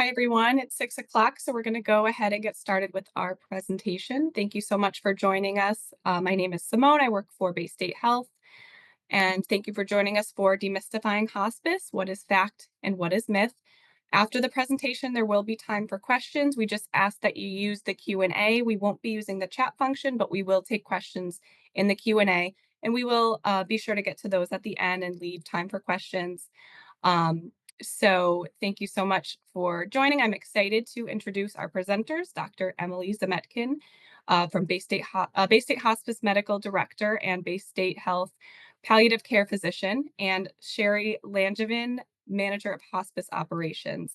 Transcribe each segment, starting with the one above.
Hi, everyone. It's 6 o'clock, so we're going to go ahead and get started with our presentation. Thank you so much for joining us. My name is Simone. I work for Baystate Health, and thank you for joining us for Demystifying Hospice, What is Fact and What is Myth. After the presentation, there will be time for questions. We just ask that you use the Q&A. We won't be using the chat function, but we will take questions in the Q&A, and we will be sure to get to those at the end and leave time for questions. So thank you so much for joining. I'm excited to introduce our presenters, Dr. Emily Zametkin from Baystate Hospice Medical Director and Baystate Health Palliative Care Physician, and Sherri Langevin, Manager of Hospice Operations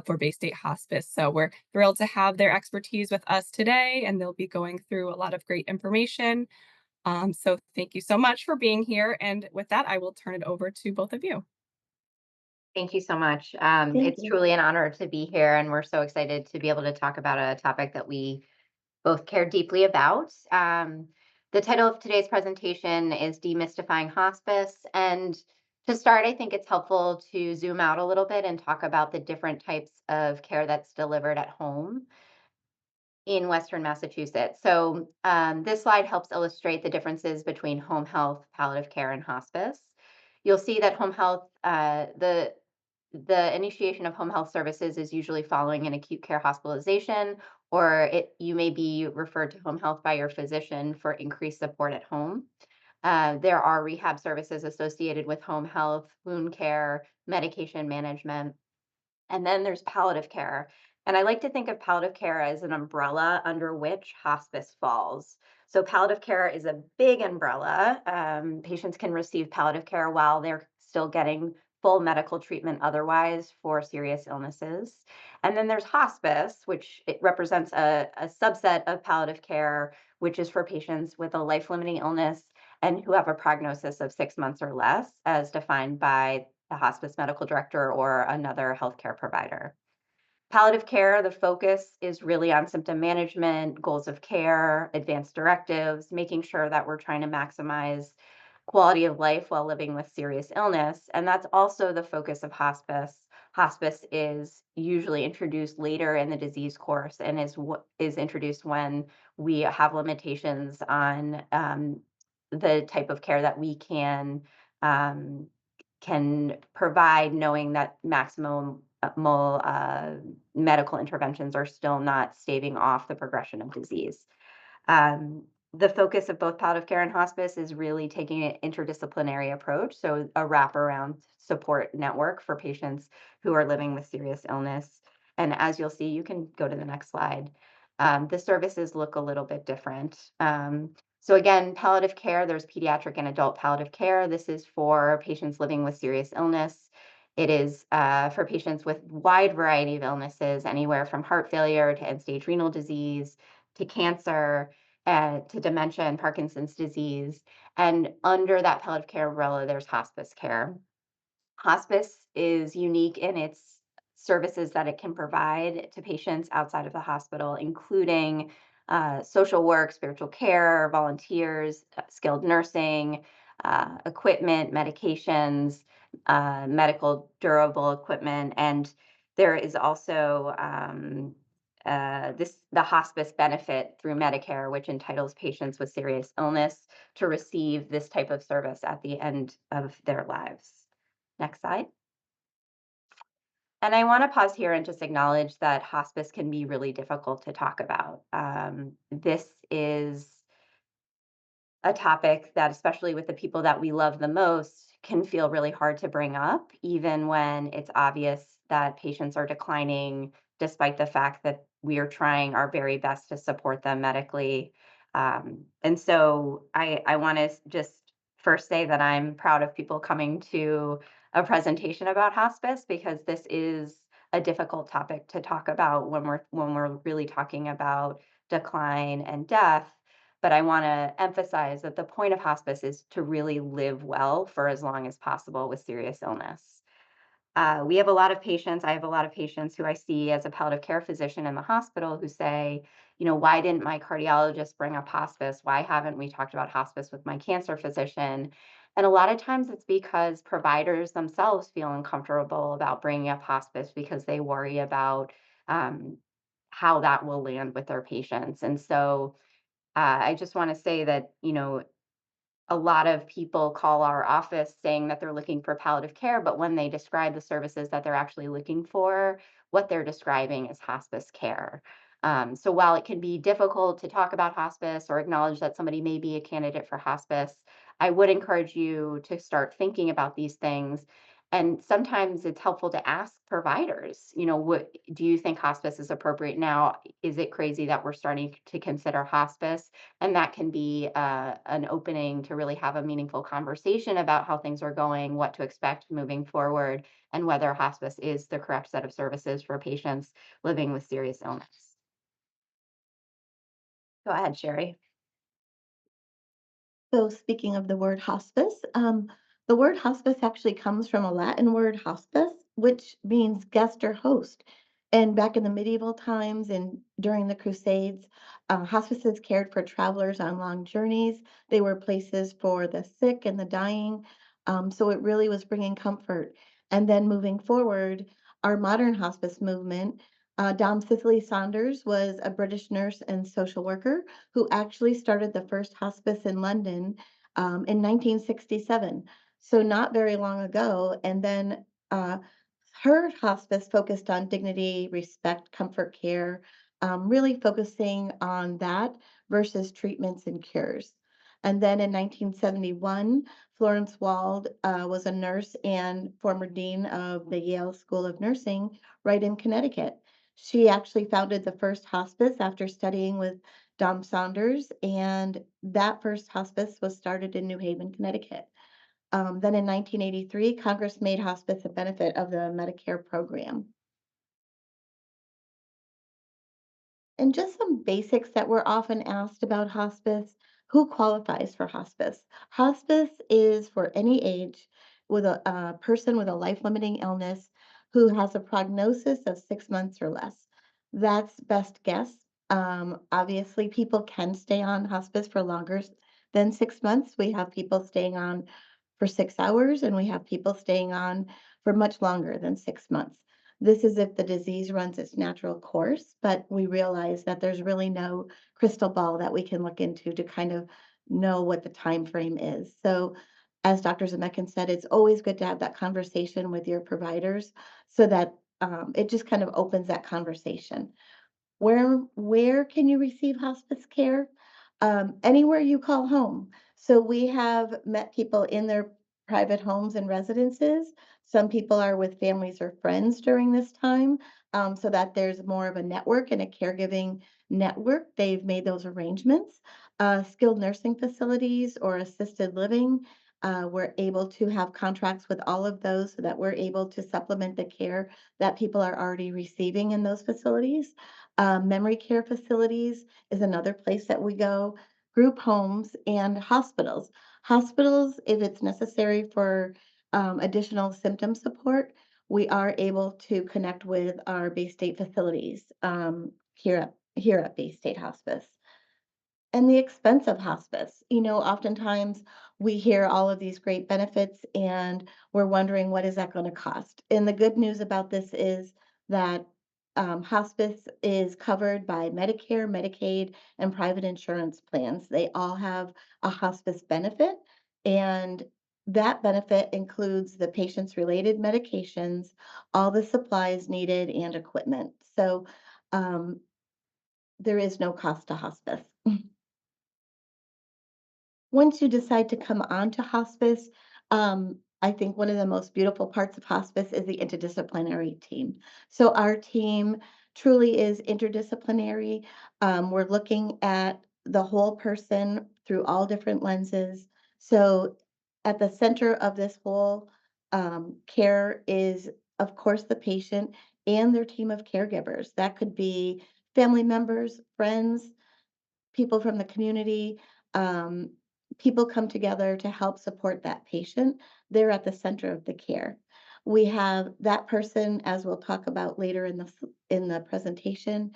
for Baystate Hospice. So we're thrilled to have their expertise with us today, and they'll be going through a lot of great information. So thank you so much for being here. And with that, I will turn it over to both of you. Thank you so much. Thank It's you. truly an honor to be here, and we're so excited to be able to talk about a topic that we both care deeply about. The title of today's presentation is Demystifying Hospice. And to start, I think it's helpful to zoom out a little bit and talk about the different types of care that's delivered at home in Western Massachusetts. So this slide helps illustrate the differences between home health, palliative care, and hospice. You'll see that home health, the initiation of home health services is usually following an acute care hospitalization, or you may be referred to home health by your physician for increased support at home. There are rehab services associated with home health, wound care, medication management, and then there's palliative care. And I like to think of palliative care as an umbrella under which hospice falls. So palliative care is a big umbrella. Patients can receive palliative care while they're still getting full medical treatment otherwise for serious illnesses. And then there's hospice, which it represents a subset of palliative care, which is for patients with a life-limiting illness and who have a prognosis of 6 months or less, as defined by the hospice medical director or another healthcare provider. Palliative care, the focus is really on symptom management, goals of care, advanced directives, making sure that we're trying to maximize quality of life while living with serious illness. And that's also the focus of hospice. Hospice is usually introduced later in the disease course and is introduced when we have limitations on the type of care that we um, can provide, knowing that maximum medical interventions are still not staving off the progression of disease. Um, the focus of both palliative care and hospice is really taking an interdisciplinary approach, so a wraparound support network for patients who are living with serious illness. And as you'll see, you can go to the next slide. The services look a little bit different. So again, palliative care, there's pediatric and adult palliative care. This is for patients living with serious illness. It is for patients with wide variety of illnesses, anywhere from heart failure to end-stage renal disease to cancer, to dementia and Parkinson's disease. And under that palliative care umbrella, there's hospice care. Hospice is unique in its services that it can provide to patients outside of the hospital, including social work, spiritual care, volunteers, skilled nursing, equipment, medications, medical durable equipment, and there is also the hospice benefit through Medicare, which entitles patients with serious illness to receive this type of service at the end of their lives. Next slide. And I want to pause here and just acknowledge that hospice can be really difficult to talk about. This is a topic that, especially with the people that we love the most, can feel really hard to bring up, even when it's obvious that patients are declining, despite the fact that we are trying our very best to support them medically. And so I want to just first say that I'm proud of people coming to a presentation about hospice, because this is a difficult topic to talk about when we're really talking about decline and death. But I want to emphasize that the point of hospice is to really live well for as long as possible with serious illness. We have a lot of patients. I have a lot of patients who I see as a palliative care physician in the hospital who say, why didn't my cardiologist bring up hospice? Why haven't we talked about hospice with my cancer physician? And a lot of times it's because providers themselves feel uncomfortable about bringing up hospice because they worry about um, how that will land with their patients. And so I just want to say that, a lot of people call our office saying that they're looking for palliative care, but when they describe the services that they're actually looking for, what they're describing is hospice care. So while it can be difficult to talk about hospice or acknowledge that somebody may be a candidate for hospice, I would encourage you to start thinking about these things. And sometimes it's helpful to ask providers, what do you think hospice is appropriate now? Is it crazy that we're starting to consider hospice? And that can be an opening to really have a meaningful conversation about how things are going, what to expect moving forward, and whether hospice is the correct set of services for patients living with serious illness. Go ahead, Sherry. So, speaking of the word hospice actually comes from a Latin word hospes, which means guest or host. And back in the medieval times and during the Crusades, hospices cared for travelers on long journeys. They were places for the sick and the dying. So, it really was bringing comfort. And then moving forward, our modern hospice movement, Dom Cicely Saunders was a British nurse and social worker who actually started the first hospice in London in 1967. So, not very long ago. And then her hospice focused on dignity, respect, comfort care, really focusing on that versus treatments and cures. And then in 1971, Florence Wald was a nurse and former dean of the Yale School of Nursing right in Connecticut. She actually founded the first hospice after studying with Dom Saunders, and that first hospice was started in New Haven, Connecticut. Then in 1983, Congress made hospice a benefit of the Medicare program. And just some basics that we're often asked about hospice. Who qualifies for hospice? Hospice is for any age with a person with a life limiting illness who has a prognosis of 6 months or less. That's best guess. Obviously, people can stay on hospice for longer than 6 months. We have people staying on for 6 hours, and we have people staying on for much longer than 6 months. This is if the disease runs its natural course, but we realize that there's really no crystal ball that we can look into to kind of know what the time frame is. So, as Dr. Zametkin said, it's always good to have that conversation with your providers so that it just kind of opens that conversation. Where can you receive hospice care? Anywhere you call home. So we have met people in their private homes and residences. Some people are with families or friends during this time, so that there's more of a network and a caregiving network. They've made those arrangements. Skilled nursing facilities or assisted living. We're able to have contracts with all of those so that we're able to supplement the care that people are already receiving in those facilities. Memory care facilities is another place that we go, group homes, and hospitals. Hospitals, if it's necessary for additional symptom support, we are able to connect with our Baystate facilities here at Baystate Hospice. And the expense of hospice. Oftentimes we hear all of these great benefits and we're wondering what is that going to cost. And the good news about this is that hospice is covered by Medicare, Medicaid, and private insurance plans. They all have a hospice benefit, and that benefit includes the patient's related medications, all the supplies needed, and equipment. So um, there is no cost to hospice. Once you decide to come on to hospice, I think one of the most beautiful parts of hospice is the interdisciplinary team. So our team truly is interdisciplinary. We're looking at the whole person through all different lenses. So at the center of this whole care is, of course, the patient and their team of caregivers. That could be family members, friends, people from the community, um, people come together to help support that patient. They're at the center of the care. We have that person, as we'll talk about later in the presentation,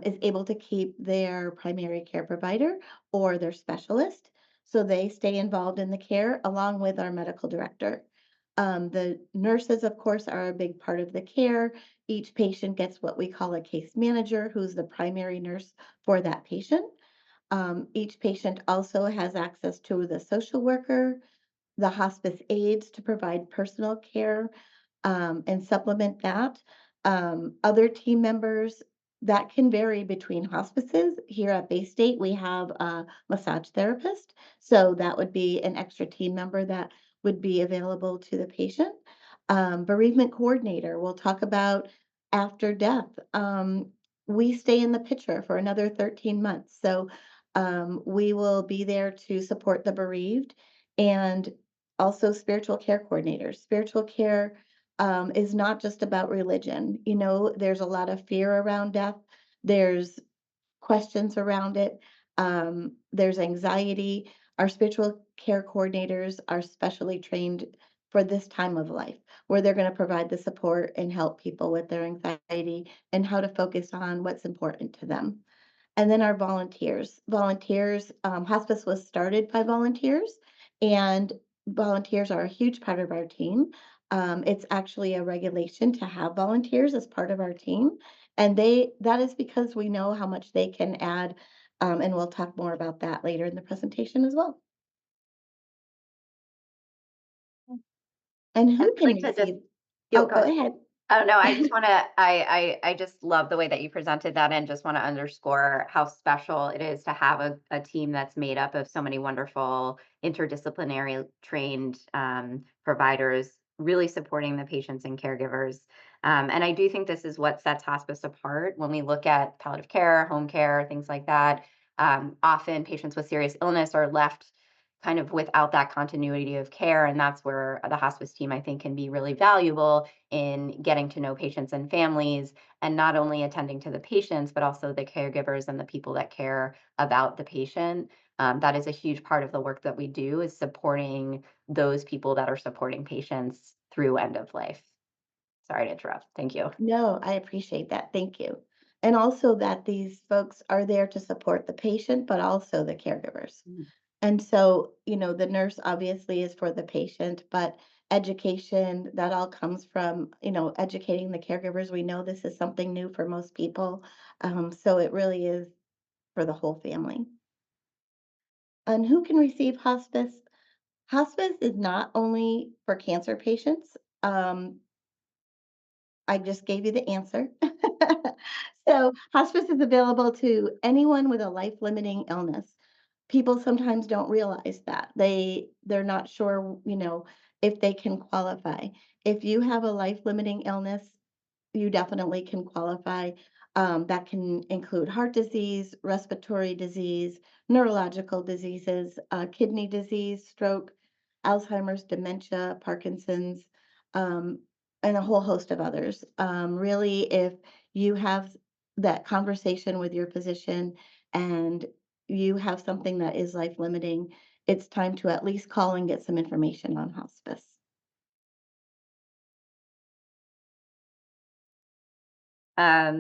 is able to keep their primary care provider or their specialist. So they stay involved in the care along with our medical director. The nurses, of course, are a big part of the care. Each patient gets what we call a case manager, who's the primary nurse for that patient. Each patient also has access to the social worker, the hospice aides to provide personal care and supplement that. Other team members that can vary between hospices. Here at Baystate, we have a massage therapist. So that would be an extra team member that would be available to the patient. Bereavement coordinator, we'll talk about after death. We stay in the picture for another 13 months. So we will be there to support the bereaved and also spiritual care coordinators. Spiritual care is not just about religion. You know, there's a lot of fear around death. There's questions around it. There's anxiety. Our spiritual care coordinators are specially trained for this time of life, where they're going to provide the support and help people with their anxiety and how to focus on what's important to them. And then our volunteers. Volunteers, hospice was started by volunteers, and volunteers are a huge part of our team. It's actually a regulation to have volunteers as part of our team, and that is because we know how much they can add, and we'll talk more about that later in the presentation as well. And And who I'd can like to just receive? yo, Oh, go go ahead. ahead. Oh, no, I just wanna I just love the way that you presented that and just wanna underscore how special it is to have a team that's made up of so many wonderful interdisciplinary trained, providers really supporting the patients and caregivers. And I do think this is what sets hospice apart when we look at palliative care, home care, things like that. Often patients with serious illness are left kind of without that continuity of care, and that's where the hospice team, I think, can be really valuable in getting to know patients and families, and not only attending to the patients, but also the caregivers and the people that care about the patient. That is a huge part of the work that we do, is supporting those people that are supporting patients through end of life. Sorry to interrupt. Thank you. No, I appreciate that. Thank you. And also that these folks are there to support the patient, but also the caregivers. Mm. And so, you know, the nurse obviously is for the patient, but education, that all comes from, you know, educating the caregivers. We know this is something new for most people. So it really is for the whole family. And who can receive hospice? Hospice is not only for cancer patients. I just gave you the answer. So, hospice is available to anyone with a life-limiting illness. People sometimes don't realize that. They're not sure, you know, if they can qualify. If you have a life-limiting illness, you definitely can qualify. That can include heart disease, respiratory disease, neurological diseases, kidney disease, stroke, Alzheimer's, dementia, Parkinson's, um, and a whole host of others. Really, if you have that conversation with your physician and you have something that is life limiting, it's time to at least call and get some information on hospice.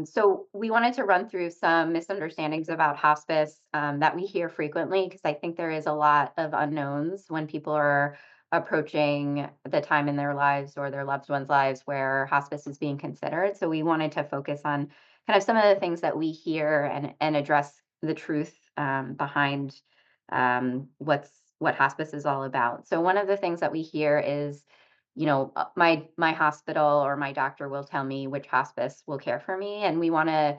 So we wanted to run through some misunderstandings about hospice that we hear frequently, because I think there is a lot of unknowns when people are approaching the time in their lives or their loved ones' lives where hospice is being considered. So we wanted to focus on kind of some of the things that we hear and address the truth behind what hospice is all about. So one of the things that we hear is, my hospital or my doctor will tell me which hospice will care for me, and we want to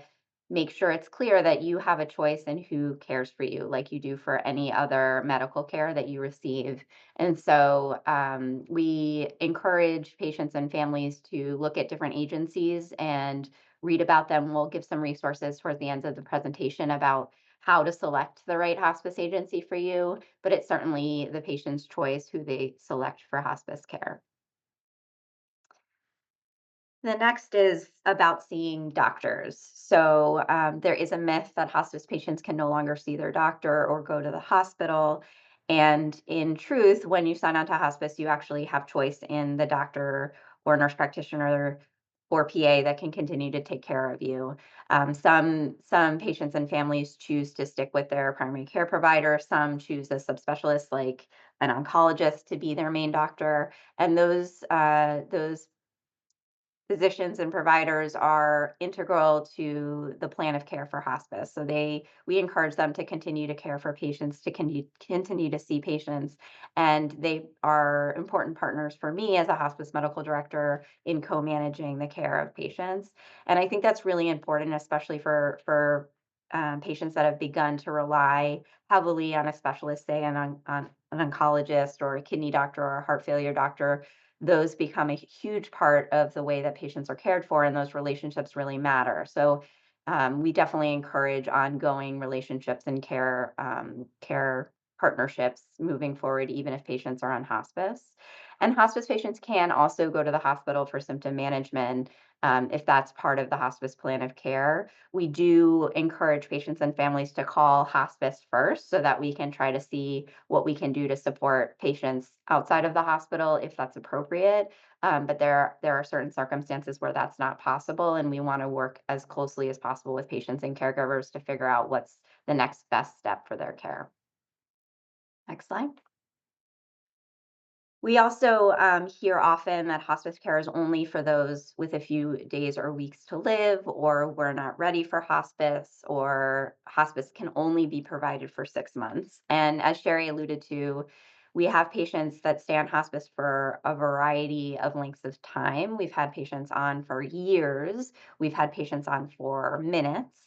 make sure it's clear that you have a choice in who cares for you, like you do for any other medical care that you receive. And so we encourage patients and families to look at different agencies and read about them. We'll give some resources towards the end of the presentation about how to select the right hospice agency for you, but it's certainly the patient's choice who they select for hospice care. The next is about seeing doctors. So there is a myth that hospice patients can no longer see their doctor or go to the hospital. And in truth, when you sign on to hospice, you actually have choice in the doctor or nurse practitioner or PA that can continue to take care of you. Some patients and families choose to stick with their primary care provider. Some choose a subspecialist like an oncologist to be their main doctor, and those physicians and providers are integral to the plan of care for hospice. So we encourage them to continue to care for patients, to continue to see patients, and they are important partners for me as a hospice medical director in co-managing the care of patients. And I think that's really important, especially for patients that have begun to rely heavily on a specialist, say on an oncologist or a kidney doctor or a heart failure doctor. Those become a huge part of the way that patients are cared for, and those relationships really matter. So we definitely encourage ongoing relationships and care partnerships moving forward, even if patients are on hospice. And hospice patients can also go to the hospital for symptom management if that's part of the hospice plan of care. We do encourage patients and families to call hospice first so that we can try to see what we can do to support patients outside of the hospital if that's appropriate. But there are certain circumstances where that's not possible, and we want to work as closely as possible with patients and caregivers to figure out what's the next best step for their care. Next slide. We also hear often that hospice care is only for those with a few days or weeks to live, or we're not ready for hospice, or hospice can only be provided for 6 months. And as Sherri alluded to, we have patients that stay on hospice for a variety of lengths of time. We've had patients on for years, we've had patients on for minutes.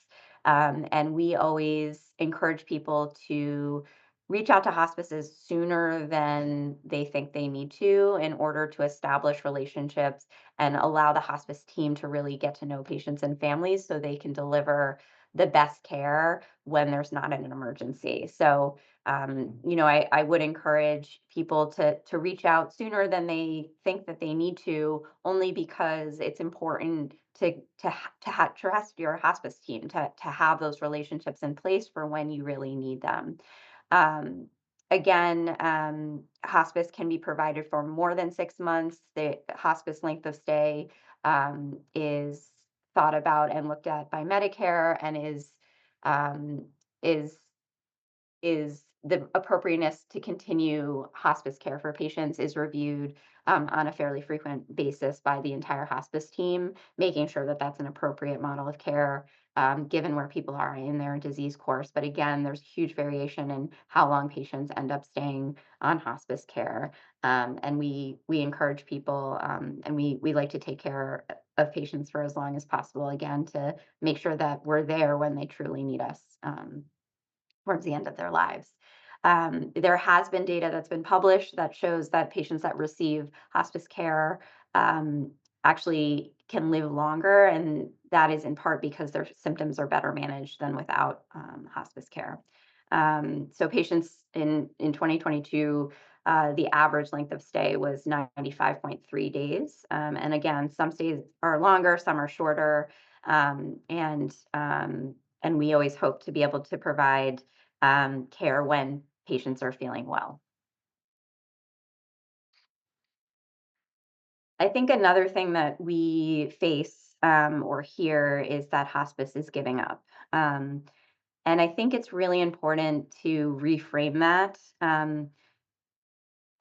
And we always encourage people to reach out to hospices sooner than they think they need to in order to establish relationships and allow the hospice team to really get to know patients and families so they can deliver the best care when there's not an emergency. So, I would encourage people to reach out sooner than they think that they need to, only because it's important to trust your hospice team to have those relationships in place for when you really need them. Um, Again, hospice can be provided for more than 6 months. The hospice length of stay is thought about and looked at by Medicare, and um, is is the appropriateness to continue hospice care for patients is reviewed on a fairly frequent basis by the entire hospice team, making sure that that's an appropriate model of care given where people are in their disease course. But again, there's huge variation in how long patients end up staying on hospice care. And we encourage people, and we like to take care of patients for as long as possible, again, to make sure that we're there when they truly need us. Towards the end of their lives. There has been data that's been published that shows that patients that receive hospice care um, actually can live longer, and that is in part because their symptoms are better managed than without hospice care. So patients in 2022, the average length of stay was 95.3 days. And again, some stays are longer, some are shorter. And we always hope to be able to provide care when patients are feeling well. I think another thing that we face or hear is that hospice is giving up. And I think it's really important to reframe that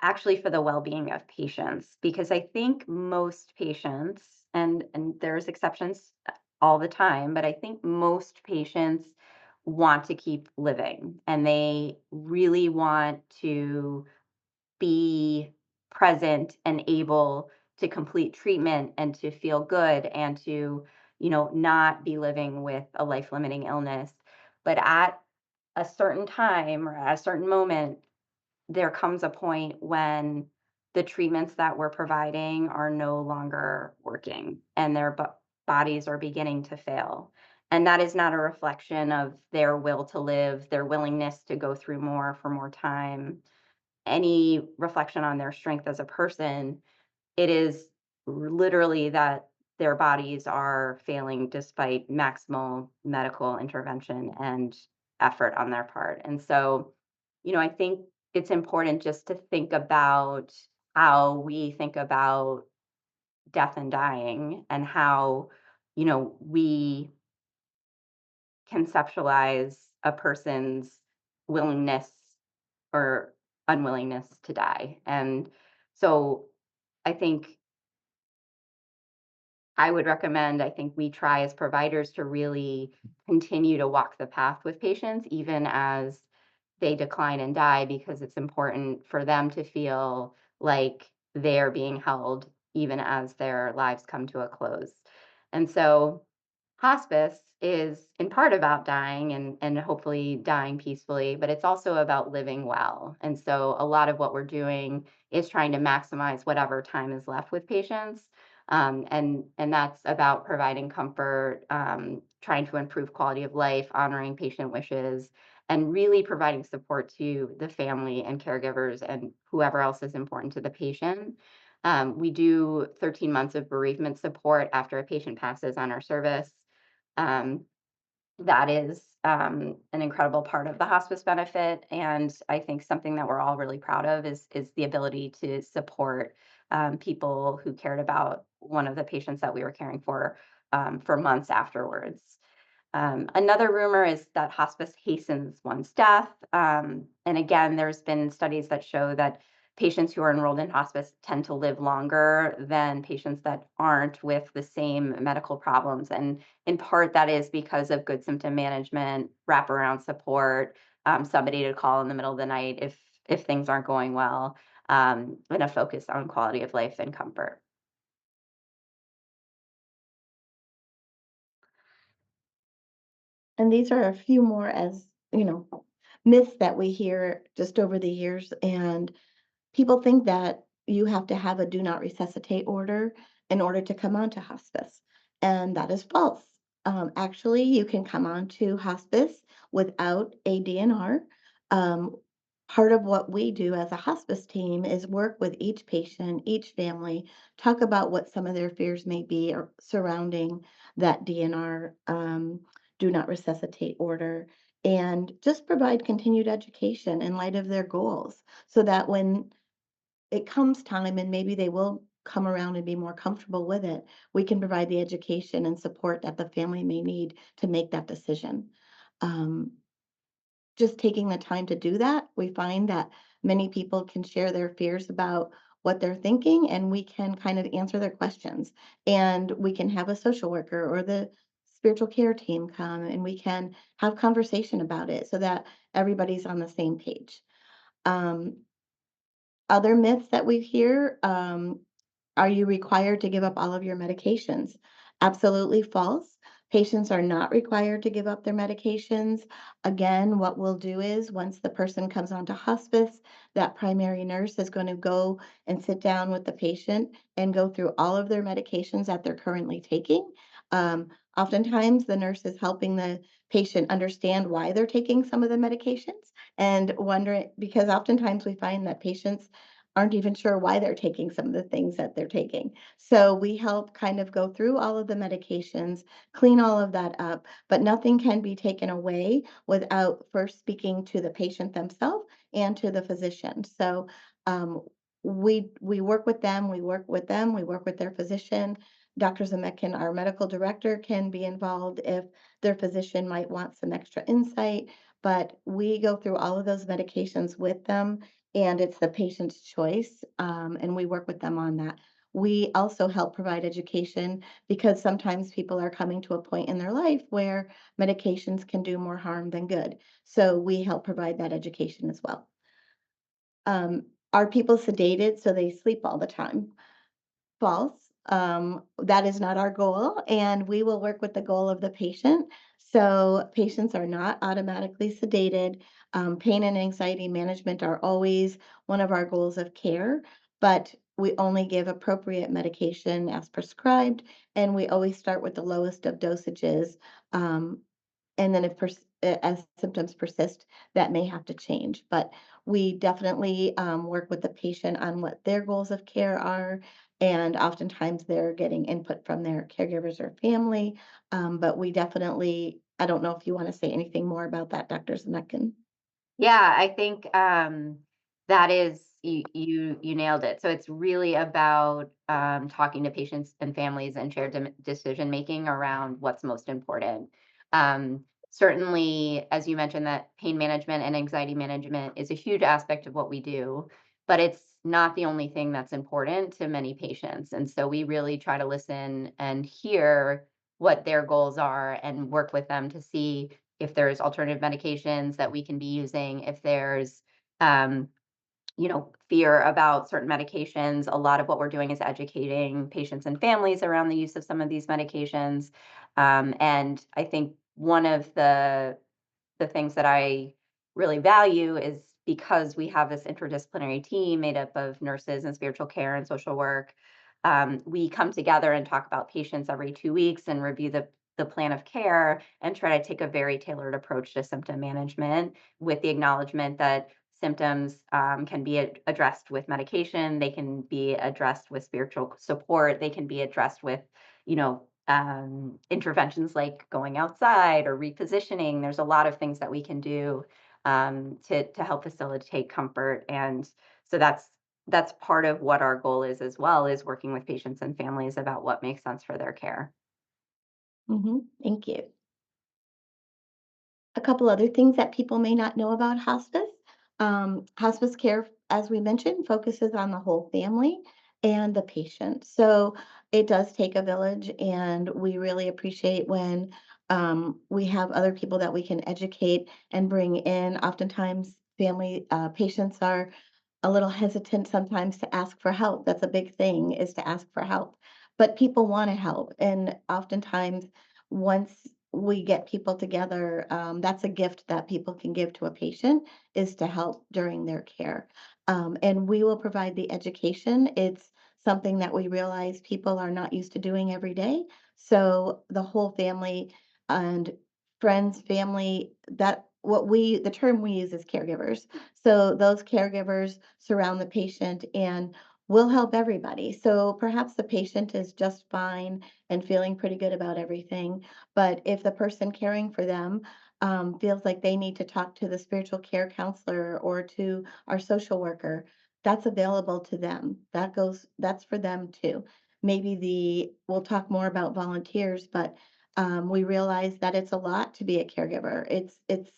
actually for the well-being of patients, because I think most patients, and there's exceptions all the time, but I think most patients want to keep living, and they really want to be present and able to complete treatment and to feel good and to, not be living with a life-limiting illness. But at a certain time or at a certain moment, there comes a point when the treatments that we're providing are no longer working, and their bodies are beginning to fail. And that is not a reflection of their will to live, their willingness to go through more for more time, any reflection on their strength as a person. It is literally that their bodies are failing despite maximal medical intervention and effort on their part. And so, I think it's important just to think about how we think about death and dying, and how, we conceptualize a person's willingness or unwillingness to die. And so I think I think we try as providers to really continue to walk the path with patients, even as they decline and die, because it's important for them to feel like they're being held even as their lives come to a close. And so hospice is in part about dying and hopefully dying peacefully, but it's also about living well. And so a lot of what we're doing is trying to maximize whatever time is left with patients. And that's about providing comfort, trying to improve quality of life, honoring patient wishes, and really providing support to the family and caregivers and whoever else is important to the patient. We do 13 months of bereavement support after a patient passes on our service. Um, that is an incredible part of the hospice benefit, and I think something that we're all really proud of is the ability to support people who cared about one of the patients that we were caring for months afterwards. Another rumor is that hospice hastens one's death. And again, there's been studies that show that patients who are enrolled in hospice tend to live longer than patients that aren't, with the same medical problems. And in part, that is because of good symptom management, wraparound support, somebody to call in the middle of the night if things aren't going well, and a focus on quality of life and comfort. And these are a few more, as myths that we hear just over the years. And people think that you have to have a do not resuscitate order in order to come on to hospice, and that is false. Actually, you can come on to hospice without a DNR. Um, Part of what we do as a hospice team is work with each patient, each family, talk about what some of their fears may be or surrounding that DNR, do not resuscitate order, and just provide continued education in light of their goals so that when it comes time and maybe they will come around and be more comfortable with it, we can provide the education and support that the family may need to make that decision. Um, just taking the time to do that, we find that many people can share their fears about what they're thinking, and we can kind of answer their questions. And we can have a social worker or the spiritual care team come and we can have conversation about it so that everybody's on the same page. Um, Other myths that we hear, are you required to give up all of your medications? Absolutely false. Patients are not required to give up their medications. Again, what we'll do is once the person comes onto hospice, that primary nurse is going to go and sit down with the patient and go through all of their medications that they're currently taking. Oftentimes, the nurse is helping the patient understand why they're taking some of the medications and wondering, because oftentimes we find that patients aren't even sure why they're taking some of the things that they're taking. So we help kind of go through all of the medications, clean all of that up, but nothing can be taken away without first speaking to the patient themselves and to the physician. So um, we work with them, we work with them, we work with their physician. Dr. Zametkin, our medical director, can be involved if their physician might want some extra insight, but we go through all of those medications with them, and it's the patient's choice, and we work with them on that. We also help provide education because sometimes people are coming to a point in their life where medications can do more harm than good. So we help provide that education as well. Are people sedated so they sleep all the time? False. That is not our goal, and we will work with the goal of the patient. So patients are not automatically sedated. Pain and anxiety management are always one of our goals of care, but we only give appropriate medication as prescribed, and we always start with the lowest of dosages. Um, and then if as symptoms persist, that may have to change. But we definitely work with the patient on what their goals of care are. And oftentimes they're getting input from their caregivers or family. But we definitely, I don't know if you want to say anything more about that, Dr. Zemekin. Yeah, I think that is You nailed it. So it's really about talking to patients and families and shared decision making around what's most important. Certainly, as you mentioned, that pain management and anxiety management is a huge aspect of what we do, but it's not the only thing that's important to many patients. And so we really try to listen and hear what their goals are and work with them to see if there's alternative medications that we can be using, if there's um, fear about certain medications. A lot of what we're doing is educating patients and families around the use of some of these medications. And I think one of the things that I really value is because we have this interdisciplinary team made up of nurses and spiritual care and social work. We come together and talk about patients every 2 weeks and review the plan of care and try to take a very tailored approach to symptom management with the acknowledgement that symptoms can be addressed with medication, they can be addressed with spiritual support, they can be addressed with, interventions like going outside or repositioning. There's a lot of things that we can do to help facilitate comfort, and so that's part of what our goal is as well, is working with patients and families about what makes sense for their care. Thank you. A couple other things that people may not know about hospice. Hospice care, as we mentioned, focuses on the whole family and the patient. So it does take a village, and we really appreciate when we have other people that we can educate and bring in. Oftentimes, family patients are a little hesitant sometimes to ask for help. That's a big thing, is to ask for help. But people want to help. And oftentimes, once we get people together, that's a gift that people can give to a patient, is to help during their care. And we will provide the education. It's something that we realize people are not used to doing every day. So the whole family and friends, family, the term we use is caregivers. So those caregivers surround the patient and will help everybody. So perhaps the patient is just fine and feeling pretty good about everything. But if the person caring for them feels like they need to talk to the spiritual care counselor or to our social worker, that's available to them. That's for them too. We'll talk more about volunteers, but we realize that it's a lot to be a caregiver. It's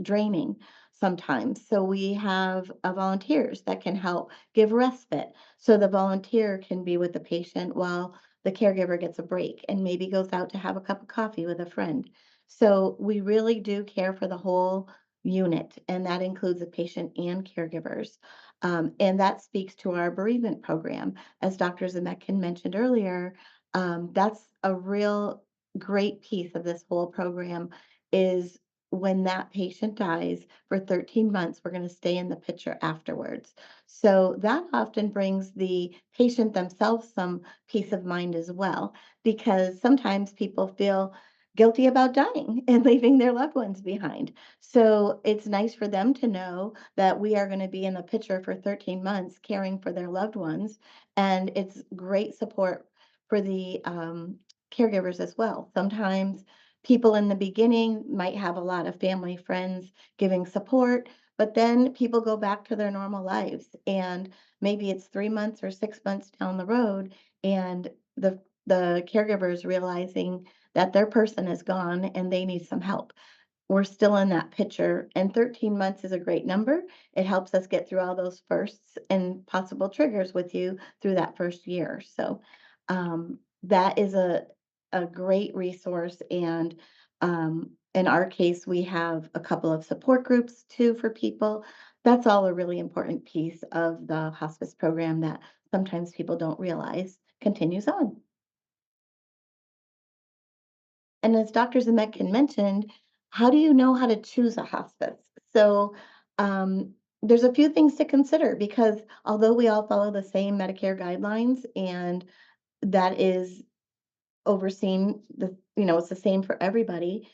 draining sometimes. So we have volunteers that can help give respite. So the volunteer can be with the patient while the caregiver gets a break and maybe goes out to have a cup of coffee with a friend. So we really do care for the whole unit, and that includes the patient and caregivers. And that speaks to our bereavement program. As Dr. Zametkin mentioned earlier, that's a real great piece of this whole program, is when that patient dies for 13 months, we're going to stay in the picture afterwards. So that often brings the patient themselves some peace of mind as well, because sometimes people feel guilty about dying and leaving their loved ones behind. So it's nice for them to know that we are going to be in the picture for 13 months caring for their loved ones. And it's great support for the caregivers as well. Sometimes people in the beginning might have a lot of family friends giving support, but then people go back to their normal lives. And maybe it's 3 months or 6 months down the road, and the caregiver is realizing that their person is gone and they need some help. We're still in that picture, and 13 months is a great number. It helps us get through all those firsts and possible triggers with you through that first year. So that is a great resource. And in our case, we have a couple of support groups too for people. That's all a really important piece of the hospice program that sometimes people don't realize continues on. And as Dr. Zametkin mentioned, how do you know how to choose a hospice? So there's a few things to consider, because although we all follow the same Medicare guidelines, and that is overseen, it's the same for everybody.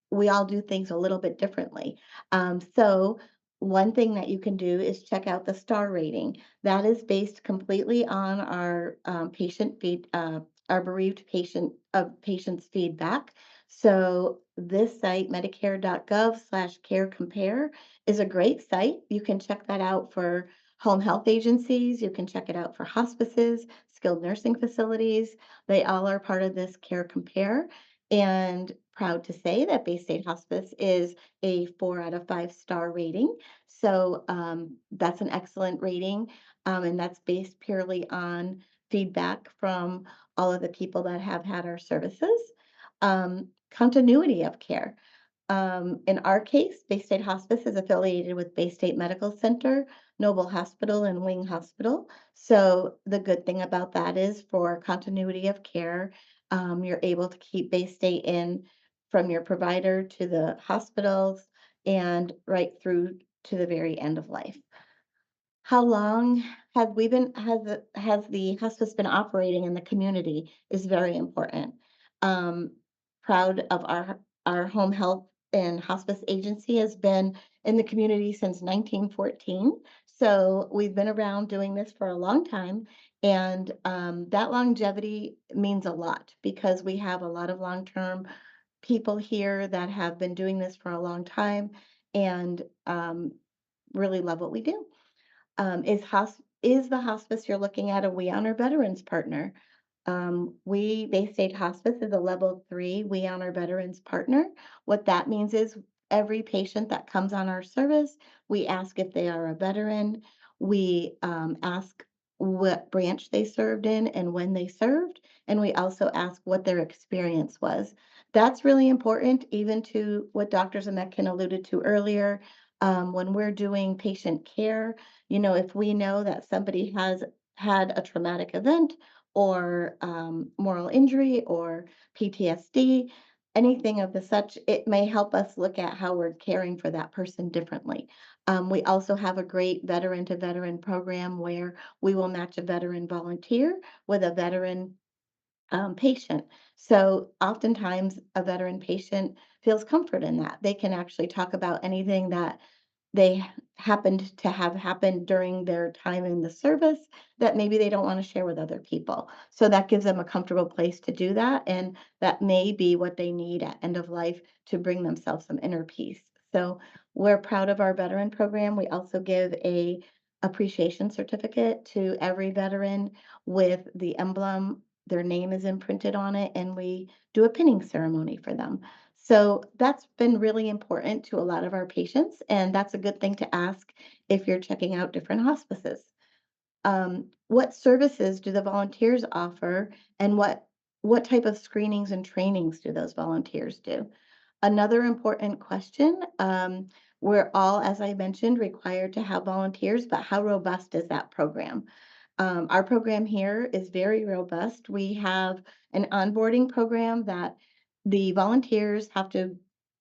We all do things a little bit differently. So one thing that you can do is check out the star rating. That is based completely on our our bereaved patients' feedback. So this site, medicare.gov/care compare, is a great site. You can check that out for home health agencies. You can check it out for hospices, skilled nursing facilities. They all are part of this Care Compare. And proud to say that Baystate Hospice is a 4 out of 5 star rating. So that's an excellent rating. And that's based purely on feedback from all of the people that have had our services. Continuity of care. In our case, Baystate Hospice is affiliated with Baystate Medical Center, Noble Hospital, and Wing Hospital. So the good thing about that is for continuity of care, you're able to keep Baystate in from your provider to the hospitals and right through to the very end of life. How long has the hospice been operating in the community is very important. Um, Proud of our home health and hospice agency has been in the community since 1914. So we've been around doing this for a long time, and that longevity means a lot because we have a lot of long-term people here that have been doing this for a long time and really love what we do. Is the hospice you're looking at a We Honor Veterans partner? Baystate Hospice is a level 3 We Honor Veterans partner. What that means is every patient that comes on our service, we ask if they are a veteran. We ask what branch they served in and when they served, and we also ask what their experience was. That's really important, even to what Dr. Zametkin alluded to earlier. When we're doing patient care, if we know that somebody has had a traumatic event or moral injury or PTSD, anything of the such, it may help us look at how we're caring for that person differently. We also have a great veteran to veteran program where we will match a veteran volunteer with a veteran patient. So oftentimes a veteran patient feels comfort in that. They can actually talk about anything that they happened to have happened during their time in the service that maybe they don't want to share with other people. So that gives them a comfortable place to do that. And that may be what they need at end of life to bring themselves some inner peace. So we're proud of our veteran program. We also give a appreciation certificate to every veteran with the emblem. Their name is imprinted on it, and we do a pinning ceremony for them. So that's been really important to a lot of our patients, and that's a good thing to ask if you're checking out different hospices. What services do the volunteers offer, and what type of screenings and trainings do those volunteers do? Another important question, we're all, as I mentioned, required to have volunteers, but how robust is that program? Our program here is very robust. We have an onboarding program that the volunteers have to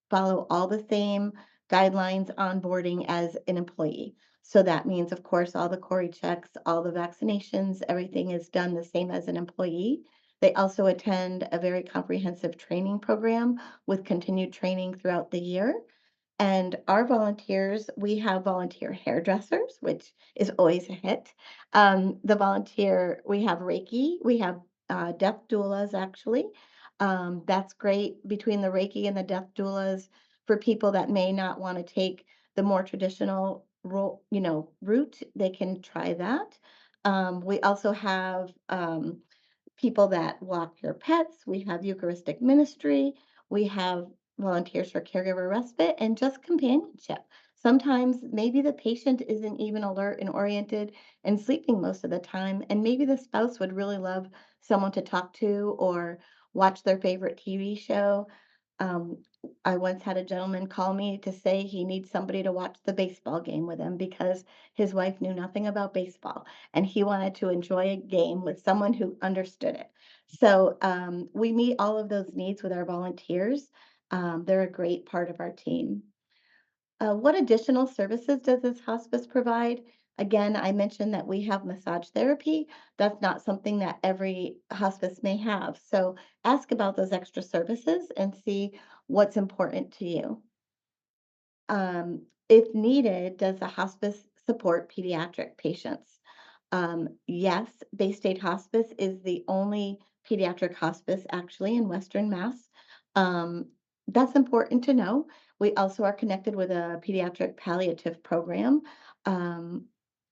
follow all the same guidelines onboarding as an employee. So that means, of course, all the Cori checks, all the vaccinations, everything is done the same as an employee. They also attend a very comprehensive training program with continued training throughout the year. And our volunteers, we have volunteer hairdressers, which is always a hit. We have Reiki, we have death doulas actually. That's great between the Reiki and the death doulas for people that may not want to take the more traditional route. They can try that. We also have people that walk your pets. We have Eucharistic ministry. We have volunteers for caregiver respite and just companionship. Sometimes maybe the patient isn't even alert and oriented and sleeping most of the time, and maybe the spouse would really love someone to talk to or watch their favorite TV show. Um, I once had a gentleman call me to say he needs somebody to watch the baseball game with him because his wife knew nothing about baseball and he wanted to enjoy a game with someone who understood it. So we meet all of those needs with our volunteers. They're a great part of our team. What additional services does this hospice provide? Again, I mentioned that we have massage therapy. That's not something that every hospice may have. So ask about those extra services and see what's important to you. If needed, does the hospice support pediatric patients? Yes, Baystate Hospice is the only pediatric hospice actually in Western Mass. Um, that's important to know. We also are connected with a pediatric palliative program. Um,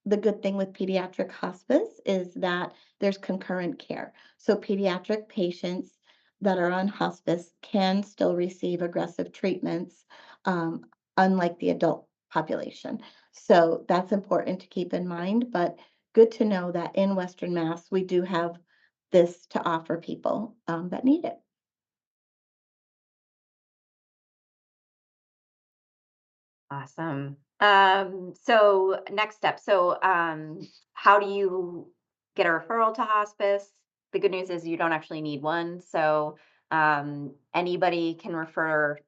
the good thing with pediatric hospice is that there's concurrent care. So pediatric patients that are on hospice can still receive aggressive treatments, um, unlike the adult population. So that's important to keep in mind, but good to know that in Western Mass, we do have this to offer people that need it. Awesome. So next step. How do you get a referral to hospice? The good news is you don't actually need one. Anybody can refer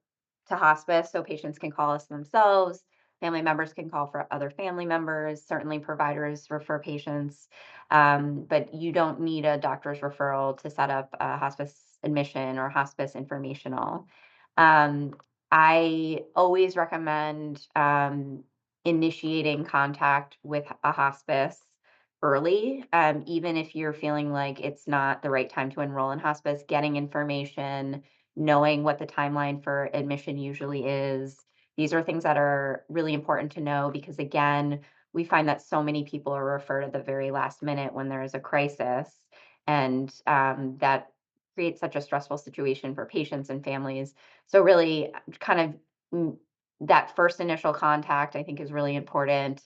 to hospice. So patients can call us themselves. Family members can call for other family members. Certainly providers refer patients. But you don't need a doctor's referral to set up a hospice admission or hospice informational. Um, I always recommend initiating contact with a hospice early, even if you're feeling like it's not the right time to enroll in hospice, getting information, knowing what the timeline for admission usually is. These are things that are really important to know because, again, we find that so many people are referred at the very last minute when there is a crisis, and that creates such a stressful situation for patients and families. So really kind of that first initial contact, I think, is really important.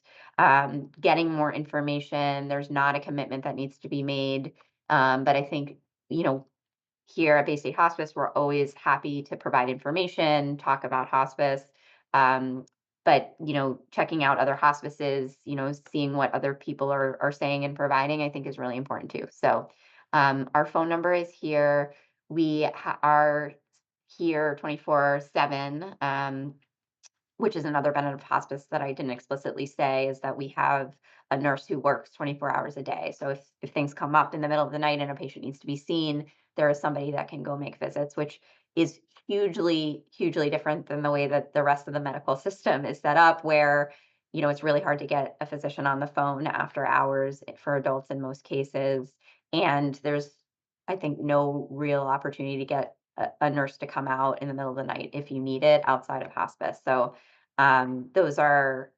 Getting more information, there's not a commitment that needs to be made. But I think, you know, here at Baystate Hospice, we're always happy to provide information, talk about hospice. Um, but checking out other hospices, seeing what other people are saying and providing, I think is really important too. So our phone number is here. Are here 24/7. Which is another benefit of hospice that I didn't explicitly say, is that we have a nurse who works 24 hours a day. So if things come up in the middle of the night and a patient needs to be seen, there is somebody that can go make visits, which is hugely, hugely different than the way that the rest of the medical system is set up, where, it's really hard to get a physician on the phone after hours for adults in most cases. And there's, I think, no real opportunity to get a nurse to come out in the middle of the night if you need it outside of hospice. So those are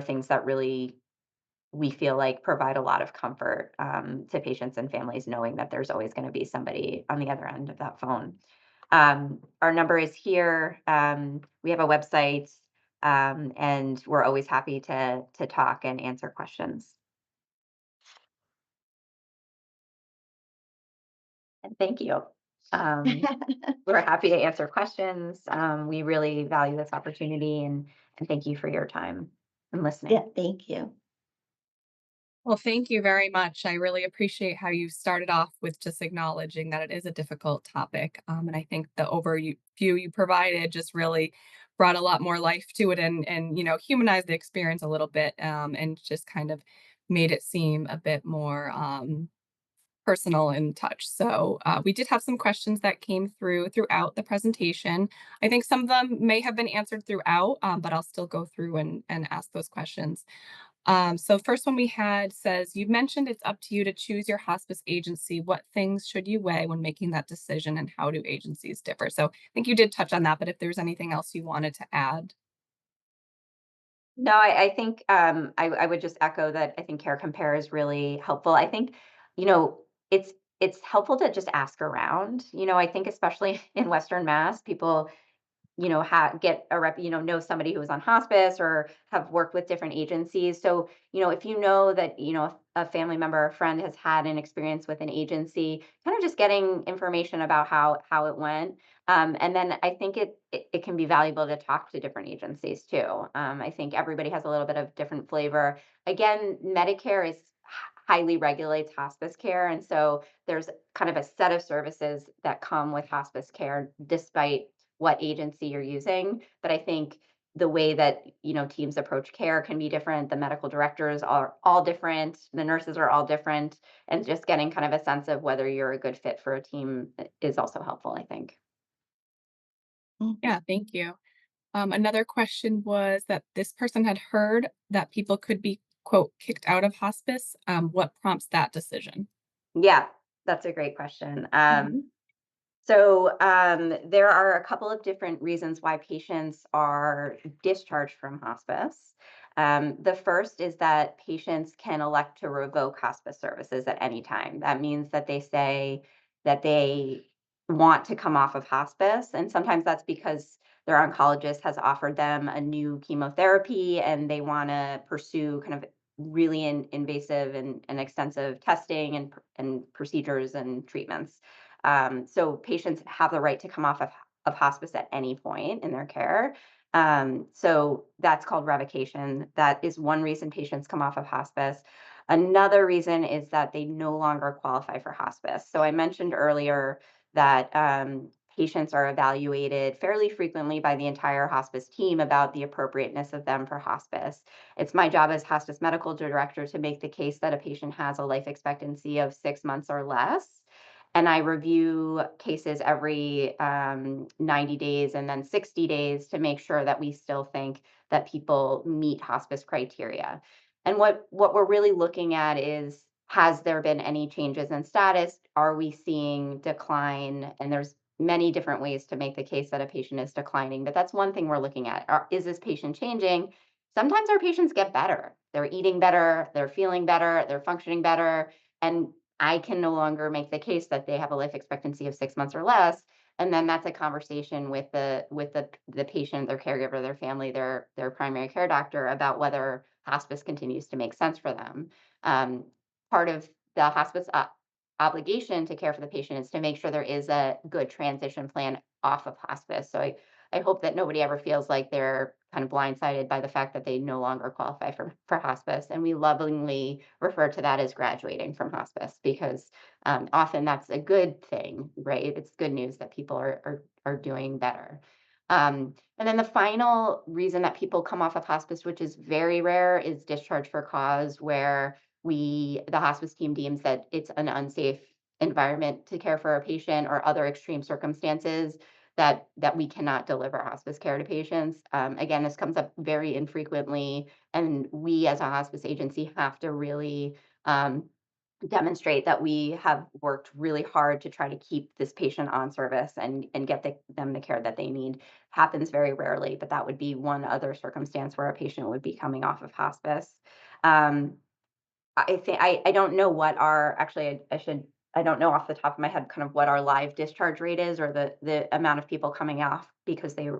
things that really we feel like provide a lot of comfort to patients and families, knowing that there's always going to be somebody on the other end of that phone. Our number is here. We have a website, and we're always happy to talk and answer questions. And thank you. Um, we're happy to answer questions. We really value this opportunity, and thank you for your time and listening. Yeah, thank you. Well, thank you very much. I really appreciate how you started off with just acknowledging that it is a difficult topic. And I think the overview you provided just really brought a lot more life to it, and humanized the experience a little bit, and just kind of made it seem a bit more personal in touch. So we did have some questions that came throughout the presentation. I think some of them may have been answered throughout, but I'll still go through and ask those questions. So first one we had says, you mentioned it's up to you to choose your hospice agency. What things should you weigh when making that decision, and how do agencies differ? So I think you did touch on that, but if there's anything else you wanted to add. No, I think I would just echo that. I think Care Compare is really helpful. I think, you know, it's it's helpful to just ask around. I think especially in Western Mass, people get a rep, know somebody who is on hospice or have worked with different agencies. So, if you know that, a family member or friend has had an experience with an agency, kind of just getting information about how it went. And then I think it can be valuable to talk to different agencies too. I think everybody has a little bit of different flavor. Again, Medicare is highly regulates hospice care. And so there's kind of a set of services that come with hospice care, despite what agency you're using. But I think the way that teams approach care can be different. The medical directors are all different. The nurses are all different, and just getting kind of a sense of whether you're a good fit for a team is also helpful, I think. Mhm. Yeah, thank you. Another question was that this person had heard that people could be, quote, kicked out of hospice. What prompts that decision? Yeah, that's a great question. Mhm. There are a couple of different reasons why patients are discharged from hospice. The first is that patients can elect to revoke hospice services at any time. That means that they say that they want to come off of hospice, and sometimes that's because their oncologist has offered them a new chemotherapy and they want to pursue kind of really invasive and extensive testing and procedures and treatments. So patients have the right to come off of hospice at any point in their care. So that's called revocation. That is one reason patients come off of hospice. Another reason is that they no longer qualify for hospice. So I mentioned earlier that patients are evaluated fairly frequently by the entire hospice team about the appropriateness of them for hospice. It's my job as hospice medical director to make the case that a patient has a life expectancy of 6 months or less. And I review cases every 90 days and then 60 days to make sure that we still think that people meet hospice criteria. And what we're really looking at is, has there been any changes in status? Are we seeing decline? And there's many different ways to make the case that a patient is declining, but that's one thing we're looking at. Is this patient changing? Sometimes our patients get better. They're eating better, they're feeling better, they're functioning better, and I can no longer make the case that they have a life expectancy of 6 months or less. And then that's a conversation with the patient, their caregiver, their family, their primary care doctor about whether hospice continues to make sense for them. Um, Part of the hospice obligation to care for the patient is to make sure there is a good transition plan off of hospice. So I hope that nobody ever feels like they're kind of blindsided by the fact that they no longer qualify for hospice. And we lovingly refer to that as graduating from hospice because often that's a good thing, right? It's good news that people are doing better. And then the final reason that people come off of hospice, which is very rare, is discharge for cause, where the hospice team deems that it's an unsafe environment to care for a patient or other extreme circumstances that we cannot deliver hospice care to patients. Again, this comes up very infrequently, and we as a hospice agency have to really demonstrate that we have worked really hard to try to keep this patient on service and get them the care that they need. Happens very rarely, but that would be one other circumstance where a patient would be coming off of hospice. Um, I think I don't know what our actually I should I don't know off the top of my head kind of what our live discharge rate is or the amount of people coming off because they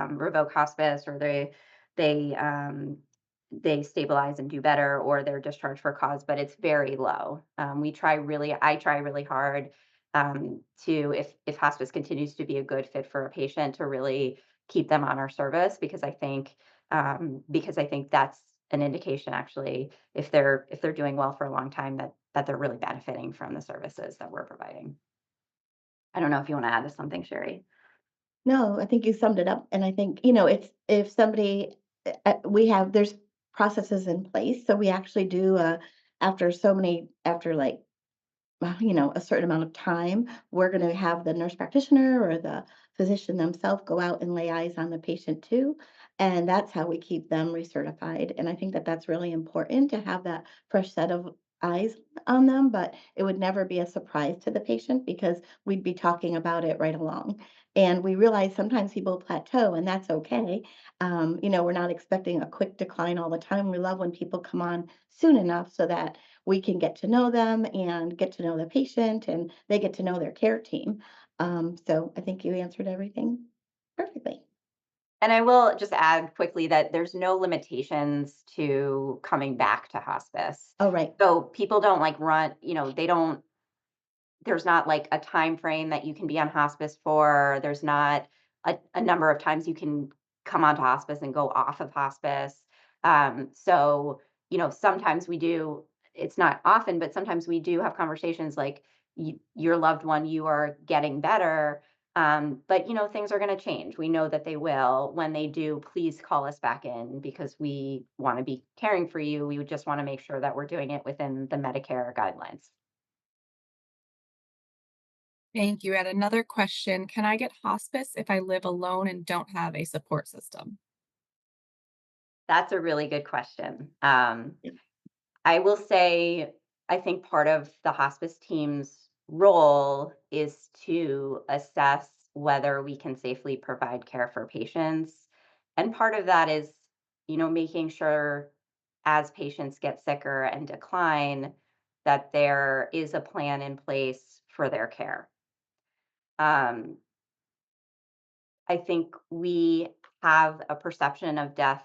revoke hospice or they they stabilize and do better or they're discharged for cause, but it's very low. I try really hard to if hospice continues to be a good fit for a patient to really keep them on our service because I think that's an indication actually if they're doing well for a long time that they're really benefiting from the services that we're providing. I don't know if you want to add to something, Sherry. No, I think you summed it up, and I think, it's if somebody we have there's processes in place, so we actually do, after, like, a certain amount of time, we're gonna have the nurse practitioner or the physician themselves go out and lay eyes on the patient too, and that's how we keep them recertified, and I think that that's really important to have that fresh set of eyes on them, but it would never be a surprise to the patient because we'd be talking about it right along, and we realize sometimes people plateau, and that's okay. We're not expecting a quick decline all the time. We love when people come on soon enough so that we can get to know them and get to know the patient and they get to know their care team. So I think you answered everything perfectly. And I will just add quickly that there's no limitations to coming back to hospice. Oh, right. So people don't like run, they don't there's not like a time frame that you can be on hospice for. There's not a number of times you can come onto hospice and go off of hospice. So, sometimes we do, it's not often, but sometimes we do have conversations like your loved one, you are getting better. But things are going to change. We know that they will. When they do, please call us back in because we want to be caring for you. We would just want to make sure that we're doing it within the Medicare guidelines. Thank you. And another question, can I get hospice if I live alone and don't have a support system? That's a really good question. Yeah. I will say, I think part of the hospice team's role is to assess whether we can safely provide care for patients. And part of that is making sure as patients get sicker and decline, that there is a plan in place for their care. Um, I think we have a perception of death,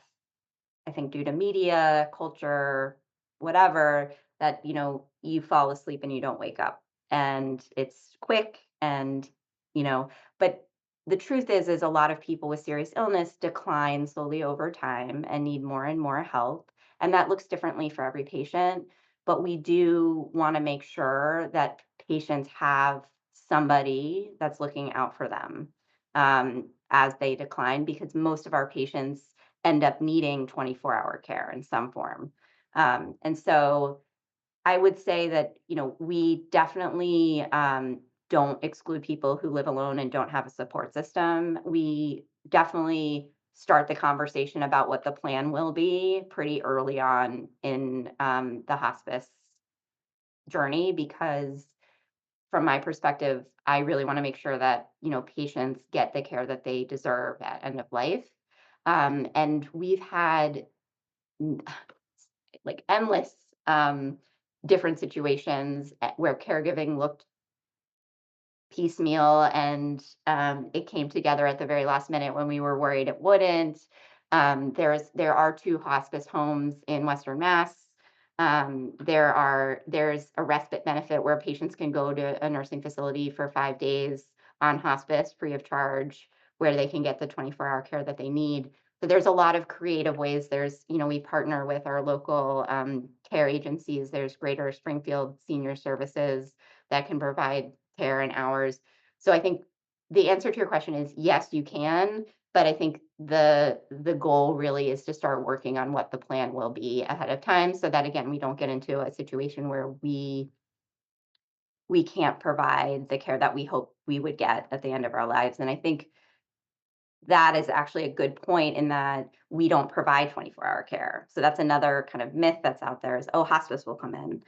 I think due to media, culture, whatever, that, you fall asleep and you don't wake up and it's quick and, you know, but the truth is a lot of people with serious illness decline slowly over time and need more and more help. And that looks differently for every patient. But we do want to make sure that patients have somebody that's looking out for them as they decline, because most of our patients end up needing 24-hour care in some form. And so I would say that, we definitely don't exclude people who live alone and don't have a support system. We definitely start the conversation about what the plan will be pretty early on in the hospice journey, because from my perspective, I really want to make sure that, patients get the care that they deserve at end of life. And we've had like endless different situations where caregiving looked piecemeal and it came together at the very last minute when we were worried it wouldn't. There are two hospice homes in Western Mass. There's a respite benefit where patients can go to a nursing facility for 5 days on hospice free of charge, where they can get the 24-hour care that they need. So there's a lot of creative ways. We partner with our local care agencies. There's Greater Springfield Senior Services that can provide care and hours. So I think the answer to your question is yes, you can, but I think the goal really is to start working on what the plan will be ahead of time, so that again, we don't get into a situation where we can't provide the care that we hope we would get at the end of our lives. And I think that is actually a good point, in that we don't provide 24-hour care. So that's another kind of myth that's out there, is, oh, hospice will come in.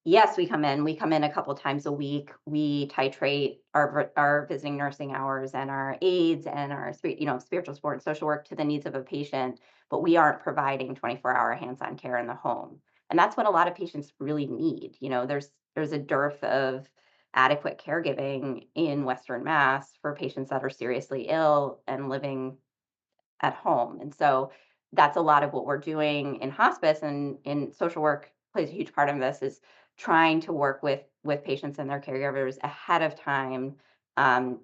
Yes, we come in. We come in a couple times a week. We titrate our visiting nursing hours and our aides and our spiritual support and social work to the needs of a patient, but we aren't providing 24-hour hands-on care in the home. And that's what a lot of patients really need. There's a dearth of adequate caregiving in Western Mass for patients that are seriously ill and living at home. And so that's a lot of what we're doing in hospice, and in social work plays a huge part of this, is trying to work with patients and their caregivers ahead of time,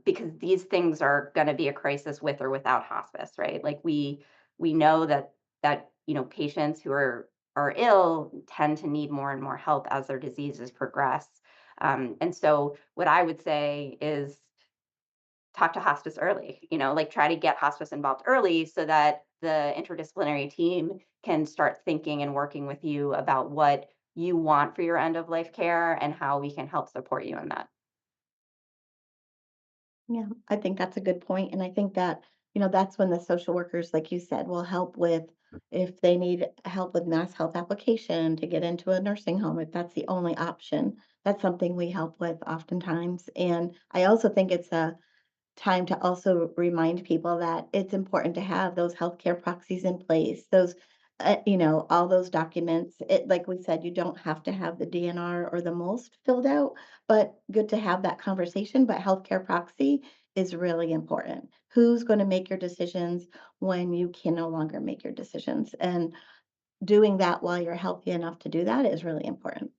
because these things are going to be a crisis with or without hospice, right? Like we know that patients who are ill tend to need more and more help as their diseases progress. And so what I would say is, talk to hospice early, like try to get hospice involved early, so that the interdisciplinary team can start thinking and working with you about what you want for your end of life care and how we can help support you in that. Yeah, I think that's a good point, and I think that, that's when the social workers, like you said, will help with if they need help with mass health application to get into a nursing home, if that's the only option. That's something we help with oftentimes, and I also think it's a time to also remind people that it's important to have those healthcare proxies in place, those, all those documents. Like we said, you don't have to have the DNR or the most filled out, but good to have that conversation. But healthcare proxy is really important. Who's going to make your decisions when you can no longer make your decisions? And doing that while you're healthy enough to do that is really important.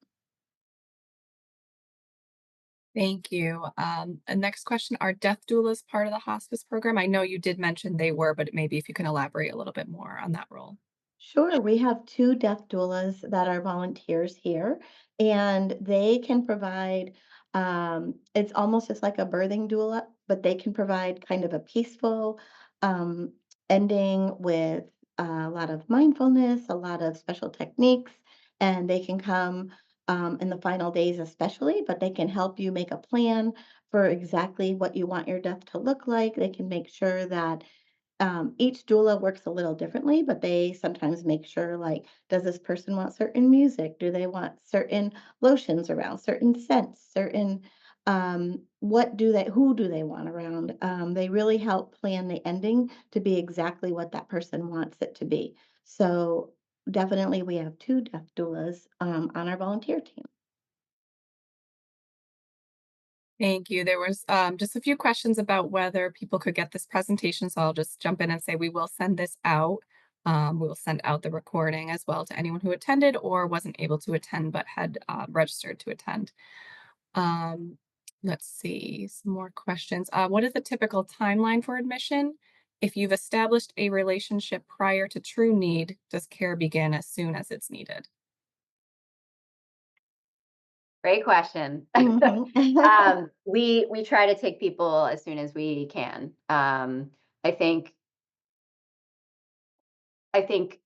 Thank you. The next question, are death doulas part of the hospice program? I know you did mention they were, but maybe if you can elaborate a little bit more on that role. Sure. We have two death doulas that are volunteers here, and they can provide, it's almost just like a birthing doula, but they can provide kind of a peaceful um, ending with a lot of mindfulness, a lot of special techniques, and they can come in the final days, especially, but they can help you make a plan for exactly what you want your death to look like. They can make sure that each doula works a little differently, but they sometimes make sure, like, does this person want certain music? Do they want certain lotions around, certain scents, certain who do they want around? They really help plan the ending to be exactly what that person wants it to be. So definitely we have 2 death doulas on our volunteer team. Thank you. There was just a few questions about whether people could get this presentation, so I'll just jump in and say we will send this out. We will send out the recording as well to anyone who attended or wasn't able to attend but had registered to attend. Um, let's see, some more questions. What is the typical timeline for admission? If you've established a relationship prior to true need, does care begin as soon as it's needed? Great question. Mhm. We try to take people as soon as we can. I think I think